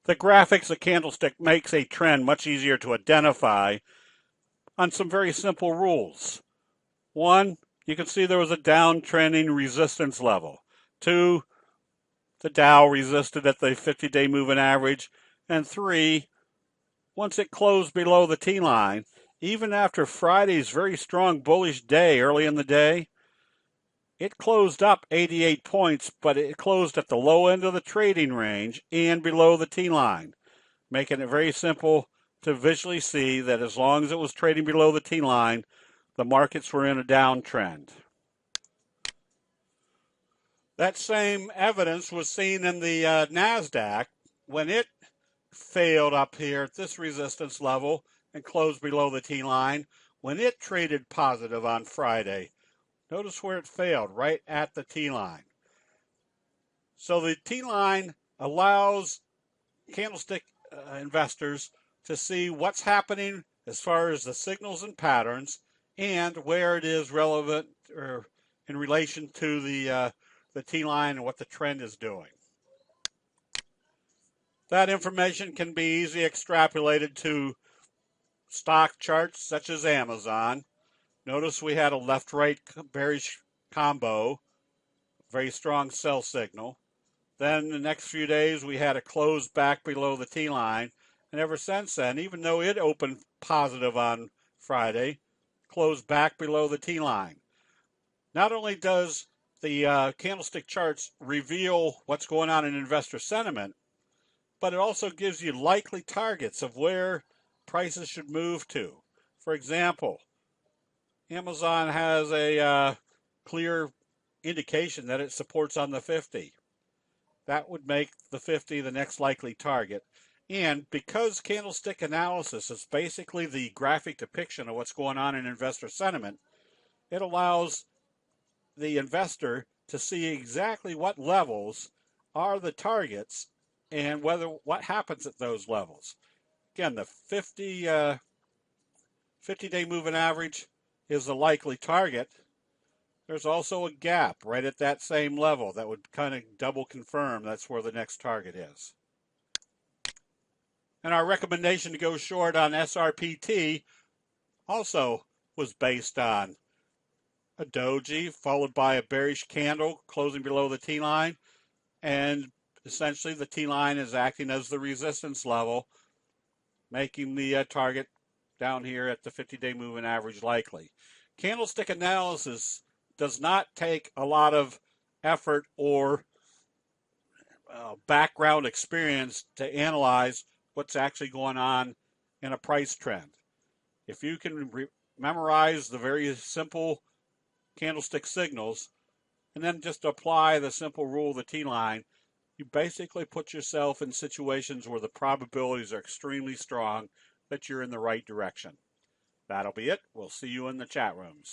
The graphics of candlestick makes a trend much easier to identify on some very simple rules. One, you can see there was a downtrending resistance level. Two, the Dow resisted at the 50-day moving average. And three, once it closed below the T-line, even after Friday's very strong bullish day early in the day, it closed up 88 points, but it closed at the low end of the trading range and below the T-line, making it very simple to visually see that as long as it was trading below the T-line, the markets were in a downtrend. That same evidence was seen in the NASDAQ when it failed up here at this resistance level and closed below the T-line when it traded positive on Friday. Notice where it failed, right at the T-line. So the T-line allows candlestick investors to see what's happening as far as the signals and patterns and where it is relevant or in relation to the T-line and what the trend is doing. That information can be easily extrapolated to stock charts such as Amazon. Notice we had a left-right bearish combo, very strong sell signal. Then the next few days we had a close back below the T-line, and ever since then, even though it opened positive on Friday, closed back below the T-line. Not only does the candlestick charts reveal what's going on in investor sentiment, but it also gives you likely targets of where prices should move to. For example, Amazon has a clear indication that it supports on the 50. That would make the 50 the next likely target. And because candlestick analysis is basically the graphic depiction of what's going on in investor sentiment, it allows the investor to see exactly what levels are the targets and what happens at those levels. Again, the 50-day moving average is the likely target. There's also a gap right at that same level that would kind of double confirm that's where the next target is. And our recommendation to go short on SRPT also was based on a doji followed by a bearish candle closing below the T-line, and essentially the T-line is acting as the resistance level, making the target down here at the 50-day moving average likely. Candlestick analysis does not take a lot of effort or background experience to analyze what's actually going on in a price trend. If you can memorize the very simple candlestick signals and then just apply the simple rule of the T-line, you basically put yourself in situations where the probabilities are extremely strong that you're in the right direction. That'll be it. We'll see you in the chat rooms.